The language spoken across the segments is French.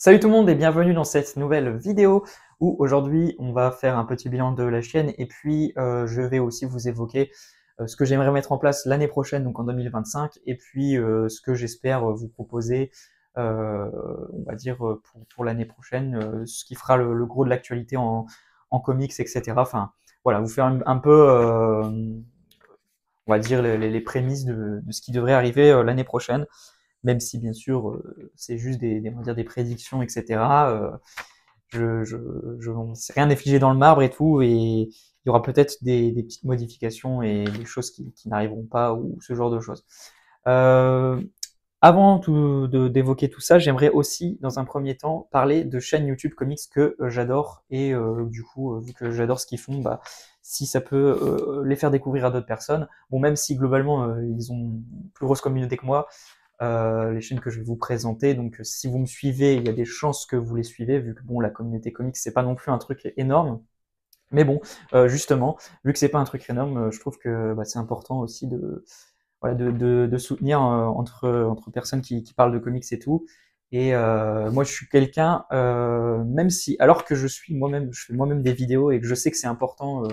Salut tout le monde et bienvenue dans cette nouvelle vidéo où aujourd'hui on va faire un petit bilan de la chaîne et puis je vais aussi vous évoquer ce que j'aimerais mettre en place l'année prochaine, donc en 2025, et puis ce que j'espère vous proposer, on va dire pour l'année prochaine, ce qui fera le gros de l'actualité en comics, etc. Enfin voilà, vous faire un peu, on va dire les prémices de ce qui devrait arriver l'année prochaine, même si bien sûr c'est juste on va dire des prédictions, etc. Rien n'est figé dans le marbre et tout, et il y aura peut-être des petites modifications et des choses qui n'arriveront pas ou ce genre de choses. Euh, Avant d'évoquer tout ça, j'aimerais aussi, dans un premier temps, parler de chaînes YouTube Comics que j'adore et du coup, vu que j'adore ce qu'ils font, bah, si ça peut les faire découvrir à d'autres personnes, bon, même si globalement ils ont une plus grosse communauté que moi, les chaînes que je vais vous présenter. Donc, si vous me suivez, il y a des chances que vous les suivez, vu que bon, la communauté comics c'est pas non plus un truc énorme. Mais bon, justement, vu que c'est pas un truc énorme, je trouve que bah, c'est important aussi de voilà, de soutenir entre personnes qui parlent de comics et tout. Et moi, je suis quelqu'un, même si, alors que je suis moi-même, je fais moi-même des vidéos et que je sais que c'est important,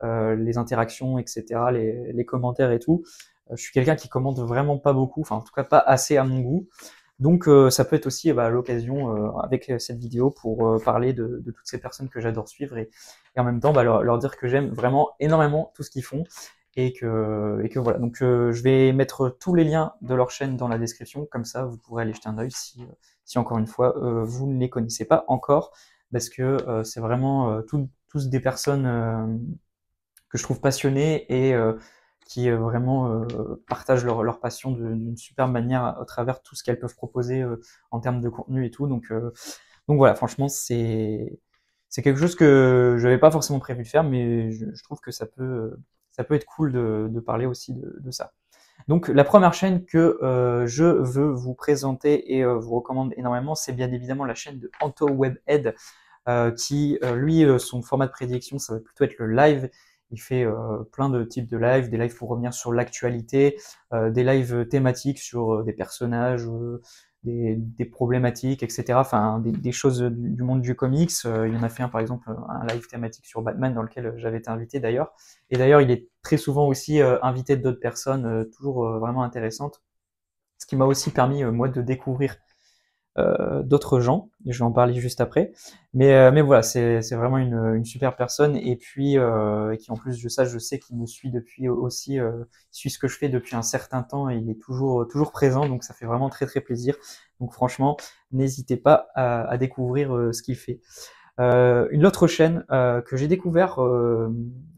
les interactions, etc., les commentaires et tout. Je suis quelqu'un qui commente vraiment pas beaucoup, enfin en tout cas pas assez à mon goût. Donc ça peut être aussi bah, l'occasion avec cette vidéo pour parler de toutes ces personnes que j'adore suivre et en même temps bah, leur dire que j'aime vraiment énormément tout ce qu'ils font et que voilà. Donc je vais mettre tous les liens de leur chaîne dans la description, comme ça vous pourrez aller jeter un œil si encore une fois vous ne les connaissez pas encore, parce que c'est vraiment tous des personnes que je trouve passionnées et qui vraiment partagent leur passion d'une superbe manière à travers tout ce qu'elles peuvent proposer en termes de contenu et tout. Donc voilà, franchement, c'est quelque chose que je n'avais pas forcément prévu de faire, mais je trouve que ça peut être cool de parler aussi de ça. Donc la première chaîne que je veux vous présenter et vous recommande énormément, c'est bien évidemment la chaîne de Anto Webhead, qui lui, son format de prédilection, ça va plutôt être le live. Il fait plein de types de lives, des lives pour revenir sur l'actualité, des lives thématiques sur des personnages, des problématiques, etc. Enfin, des choses du monde du comics. Il en a fait un, par exemple, un live thématique sur Batman dans lequel j'avais été invité d'ailleurs. Et d'ailleurs, il est très souvent aussi invité d'autres personnes, toujours vraiment intéressantes. Ce qui m'a aussi permis, moi, de découvrir d'autres gens. Je vais en parler juste après. Mais voilà, c'est vraiment une super personne. Et puis, et qui en plus de ça, je sais qu'il me suit depuis aussi, il suit ce que je fais depuis un certain temps et il est toujours présent. Donc ça fait vraiment très très plaisir. Donc franchement, n'hésitez pas à découvrir ce qu'il fait. Une autre chaîne que j'ai découvert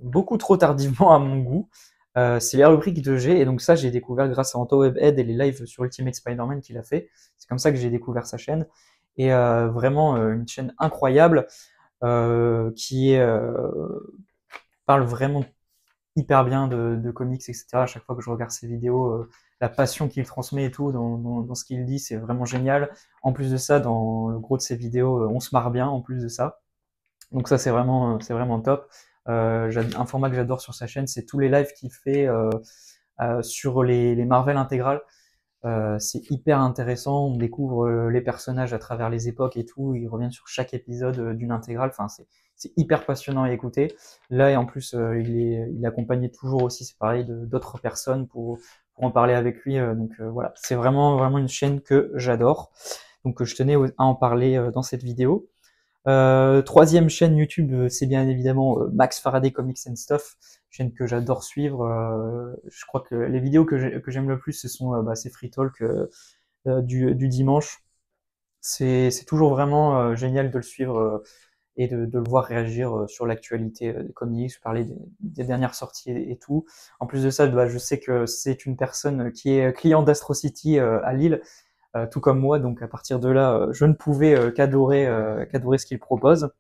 beaucoup trop tardivement à mon goût, c'est les rubriques de G. Et donc ça, j'ai découvert grâce à Anto Webhead et les lives sur Ultimate Spider-Man qu'il a fait. C'est comme ça que j'ai découvert sa chaîne. Et vraiment une chaîne incroyable qui parle vraiment hyper bien de comics, etc. À chaque fois que je regarde ses vidéos, la passion qu'il transmet et tout dans ce qu'il dit, c'est vraiment génial. En plus de ça, dans le gros de ses vidéos, on se marre bien en plus de ça. Donc ça, c'est vraiment top. Un format que j'adore sur sa chaîne, c'est tous les lives qu'il fait sur les Marvel intégrales. C'est hyper intéressant, on découvre les personnages à travers les époques et tout, il revient sur chaque épisode d'une intégrale, enfin c'est hyper passionnant à écouter. Là et en plus il est accompagné toujours aussi, c'est pareil, d'autres personnes pour en parler avec lui, donc voilà, c'est vraiment une chaîne que j'adore, donc je tenais à en parler dans cette vidéo. Troisième chaîne YouTube, c'est bien évidemment Max Faraday Comics and Stuff, chaîne que j'adore suivre. Je crois que les vidéos que j'aime le plus, ce sont bah, ces free talk du dimanche. C'est toujours vraiment génial de le suivre et de le voir réagir sur l'actualité des comics, parler des dernières sorties et tout. En plus de ça, bah, je sais que c'est une personne qui est client d'Astro City à Lille, tout comme moi. Donc à partir de là, je ne pouvais qu'adorer ce qu'il propose.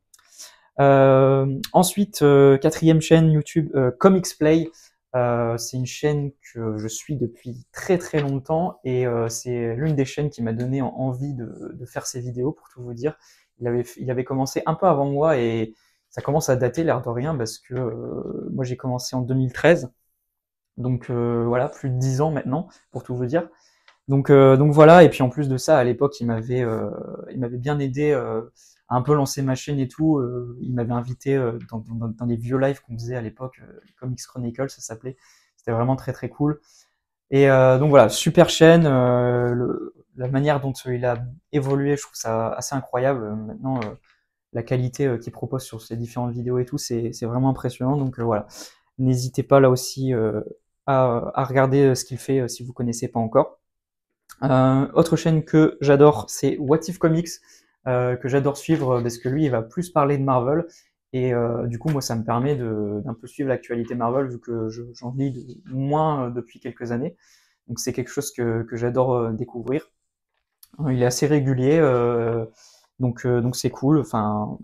Ensuite, quatrième chaîne YouTube, Comics Play. C'est une chaîne que je suis depuis très très longtemps et c'est l'une des chaînes qui m'a donné envie de faire ces vidéos, pour tout vous dire. Il avait commencé un peu avant moi et ça commence à dater l'air de rien parce que moi j'ai commencé en 2013, donc voilà, plus de 10 ans maintenant, pour tout vous dire. Donc voilà, et puis en plus de ça, à l'époque, il m'avait bien aidé à un peu lancer ma chaîne et tout. Il m'avait invité dans des vieux lives qu'on faisait à l'époque, Comics Chronicle, ça s'appelait. C'était vraiment très très cool. Et donc voilà, super chaîne. La manière dont il a évolué, je trouve ça assez incroyable. Maintenant, la qualité qu'il propose sur ses différentes vidéos et tout, c'est vraiment impressionnant. Donc voilà, n'hésitez pas là aussi à regarder ce qu'il fait si vous connaissez pas encore. Autre chaîne que j'adore, c'est What If Comics, que j'adore suivre parce que lui, il va plus parler de Marvel. Et du coup, moi, ça me permet d'un peu suivre l'actualité Marvel vu que j'en lis moins depuis quelques années. Donc c'est quelque chose que j'adore découvrir. Il est assez régulier, donc c'est cool. Enfin,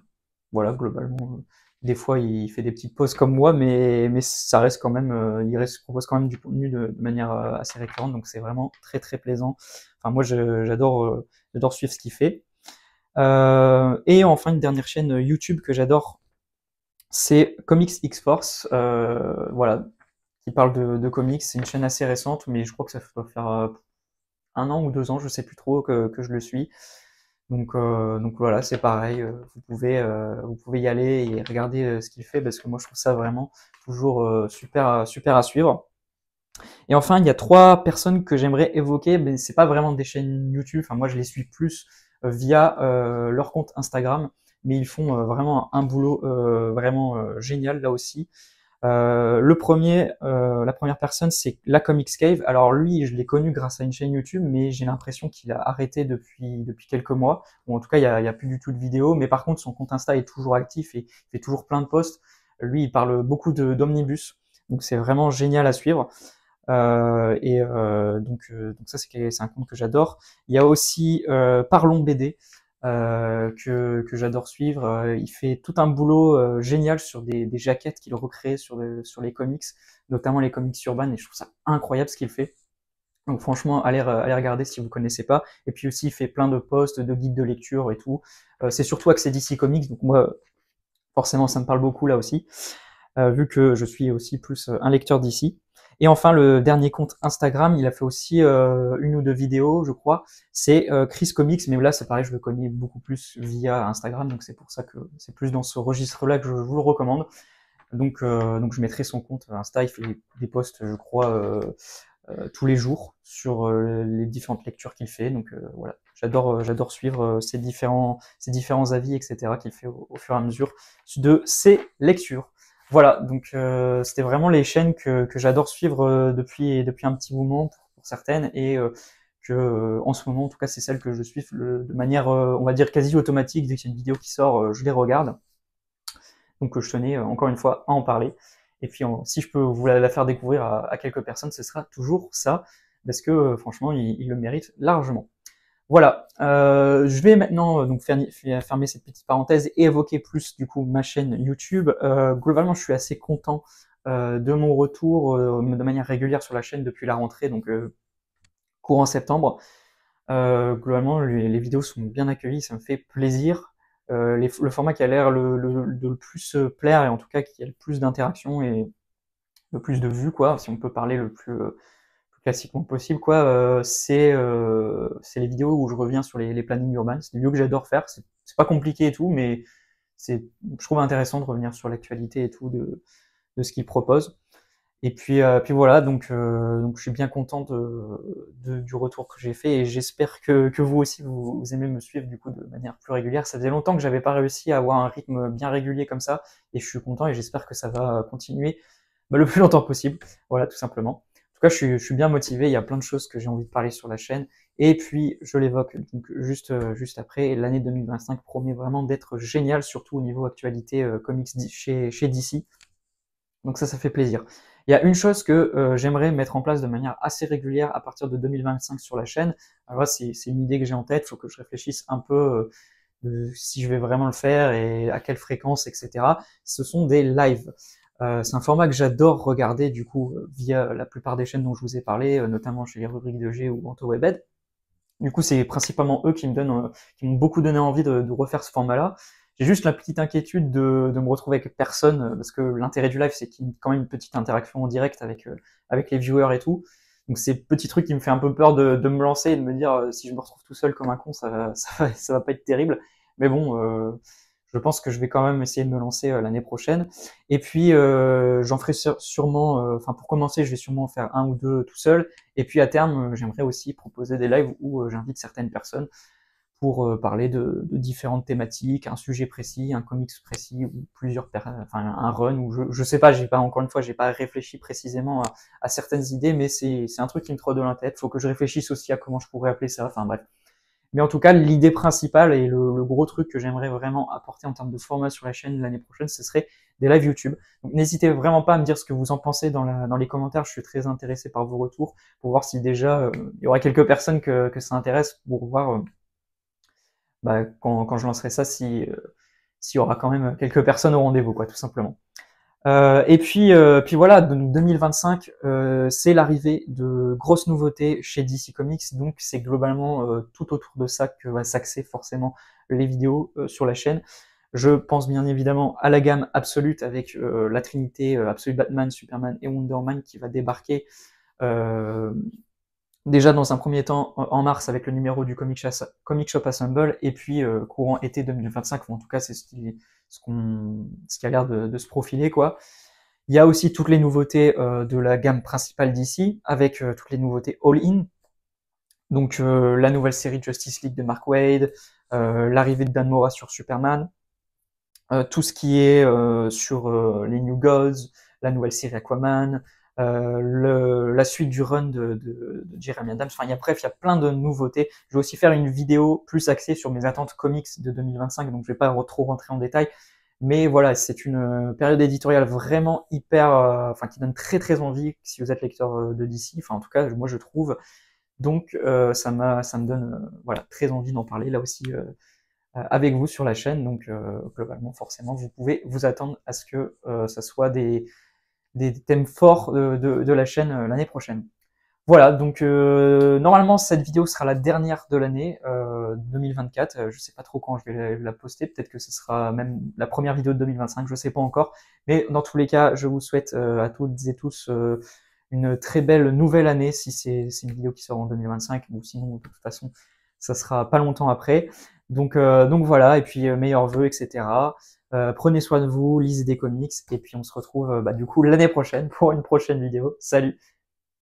voilà, globalement, des fois, il fait des petites pauses comme moi, mais ça reste quand même, propose quand même du contenu de manière assez récurrente, donc c'est vraiment très très plaisant. Enfin, moi, j'adore suivre ce qu'il fait. Et enfin, une dernière chaîne YouTube que j'adore, c'est Comics X-Force, voilà, qui parle de comics. C'est une chaîne assez récente, mais je crois que ça doit faire 1 an ou 2 ans, je sais plus trop, que je le suis. Donc voilà, c'est pareil, vous pouvez y aller et regarder ce qu'il fait parce que moi je trouve ça vraiment toujours super, super à suivre. Et enfin, il y a 3 personnes que j'aimerais évoquer, mais c'est pas vraiment des chaînes YouTube. Enfin, moi je les suis plus via leur compte Instagram, mais ils font vraiment un boulot vraiment génial là aussi. La première personne, c'est la Comics Cave. Alors lui, je l'ai connu grâce à une chaîne YouTube, mais j'ai l'impression qu'il a arrêté depuis quelques mois. Ou en tout cas, il y a plus du tout de vidéos. Mais par contre, son compte Insta est toujours actif et il fait toujours plein de posts. Lui, il parle beaucoup d'omnibus, donc c'est vraiment génial à suivre. Donc ça, c'est un compte que j'adore. Il y a aussi Parlons BD. Que j'adore suivre. Il fait tout un boulot génial sur des jaquettes qu'il recrée sur les comics, notamment les comics urbains, et je trouve ça incroyable ce qu'il fait. Donc franchement, allez regarder si vous connaissez pas. Et puis aussi, il fait plein de posts, de guides de lecture et tout. C'est surtout axé DC Comics, donc moi, forcément, ça me parle beaucoup là aussi, vu que je suis aussi plus un lecteur d'ici. Et enfin, le dernier compte Instagram, il a fait aussi 1 ou 2 vidéos, je crois. C'est Chris Comics, mais là, c'est pareil, je le connais beaucoup plus via Instagram, donc c'est pour ça que c'est plus dans ce registre-là que je vous le recommande. Donc je mettrai son compte Insta, il fait des posts, je crois, tous les jours sur les différentes lectures qu'il fait. Donc voilà, j'adore suivre ses différents avis, etc. qu'il fait au fur et à mesure de ses lectures. Voilà, donc c'était vraiment les chaînes que j'adore suivre depuis un petit moment pour certaines et que en ce moment en tout cas c'est celle que je suis de manière on va dire quasi automatique. Dès qu'il y a une vidéo qui sort, je les regarde. Donc je tenais encore une fois à en parler. Et puis si je peux vous la faire découvrir à quelques personnes, ce sera toujours ça, parce que franchement, il le mérite largement. Voilà, je vais maintenant donc fermer cette petite parenthèse et évoquer plus du coup ma chaîne YouTube. Globalement, je suis assez content de mon retour de manière régulière sur la chaîne depuis la rentrée, donc courant septembre. Globalement, les vidéos sont bien accueillies, ça me fait plaisir. Le format qui a l'air de le plus plaire et en tout cas qui a le plus d'interaction et le plus de vues, quoi, si on peut parler le plus classiquement possible, quoi, c'est les vidéos où je reviens sur les plannings urbains. C'est des vidéos que j'adore faire. C'est pas compliqué et tout, mais je trouve intéressant de revenir sur l'actualité et tout de ce qu'ils proposent. Et puis voilà, donc je suis bien content du retour que j'ai fait et j'espère que vous aussi vous aimez me suivre du coup de manière plus régulière. Ça faisait longtemps que j'avais pas réussi à avoir un rythme bien régulier comme ça et je suis content et j'espère que ça va continuer le plus longtemps possible. Voilà, tout simplement. En tout cas, je suis bien motivé. Il y a plein de choses que j'ai envie de parler sur la chaîne. Et puis, je l'évoque donc juste après, l'année 2025 promet vraiment d'être géniale, surtout au niveau actualité comics chez DC. Donc ça fait plaisir. Il y a une chose que j'aimerais mettre en place de manière assez régulière à partir de 2025 sur la chaîne. Alors là, c'est une idée que j'ai en tête, il faut que je réfléchisse un peu si je vais vraiment le faire et à quelle fréquence, etc. Ce sont des lives. C'est un format que j'adore regarder du coup via la plupart des chaînes dont je vous ai parlé, notamment chez les rubriques de G ou AntoWebed. Du coup, c'est principalement eux qui qui m'ont beaucoup donné envie de refaire ce format-là. J'ai juste la petite inquiétude de me retrouver avec personne, parce que l'intérêt du live, c'est qu'il y ait quand même une petite interaction en direct avec les viewers et tout. Donc c'est petit truc qui me fait un peu peur de me lancer et de me dire si je me retrouve tout seul comme un con, ça va pas être terrible. Mais bon, je pense que je vais quand même essayer de me lancer l'année prochaine. Et puis j'en ferai sûrement, enfin pour commencer, je vais sûrement en faire un ou deux tout seul. Et puis à terme, j'aimerais aussi proposer des lives où j'invite certaines personnes pour parler de différentes thématiques, un sujet précis, un comics précis ou enfin un run ou je sais pas, j'ai pas encore une fois, j'ai pas réfléchi précisément à certaines idées, mais c'est un truc qui me trotte de la tête. Faut que je réfléchisse aussi à comment je pourrais appeler ça. Enfin bref. Mais en tout cas, l'idée principale et le gros truc que j'aimerais vraiment apporter en termes de format sur la chaîne l'année prochaine, ce serait des lives YouTube. Donc n'hésitez vraiment pas à me dire ce que vous en pensez dans les commentaires. Je suis très intéressé par vos retours pour voir si déjà il y aura quelques personnes que ça intéresse pour voir quand je lancerai ça s'il y aura quand même quelques personnes au rendez-vous, quoi, tout simplement. Et puis voilà, 2025, c'est l'arrivée de grosses nouveautés chez DC Comics, donc c'est globalement tout autour de ça que va s'axer forcément les vidéos sur la chaîne. Je pense bien évidemment à la gamme Absolute avec la trinité Absolute Batman, Superman et Wonder Man qui va débarquer déjà dans un premier temps en mars avec le numéro du Comic Shop Assemble et puis courant été 2025, ou en tout cas c'est ce qui a l'air de se profiler, quoi. Il y a aussi toutes les nouveautés de la gamme principale d'ici, avec toutes les nouveautés all-in. Donc la nouvelle série Justice League de Mark Waid, l'arrivée de Dan Mora sur Superman, tout ce qui est sur les New Gods, la nouvelle série Aquaman, la suite du run de Jeremy Adams. Enfin, bref, il y a plein de nouveautés. Je vais aussi faire une vidéo plus axée sur mes attentes comics de 2025, donc je vais pas trop rentrer en détail. Mais voilà, c'est une période éditoriale vraiment hyper, enfin qui donne très très envie si vous êtes lecteur de DC. Enfin, en tout cas, moi je trouve. Donc ça me donne voilà très envie d'en parler là aussi avec vous sur la chaîne. Donc globalement, forcément, vous pouvez vous attendre à ce que ça soit des thèmes forts de la chaîne l'année prochaine. Voilà, donc normalement cette vidéo sera la dernière de l'année 2024. Je sais pas trop quand je vais la poster, peut-être que ce sera même la première vidéo de 2025, je sais pas encore. Mais dans tous les cas, je vous souhaite à toutes et tous une très belle nouvelle année si c'est une vidéo qui sort en 2025, ou sinon de toute façon ça sera pas longtemps après. Donc voilà, et puis meilleurs vœux, etc. Prenez soin de vous, lisez des comics, et puis on se retrouve du coup l'année prochaine pour une prochaine vidéo. Salut!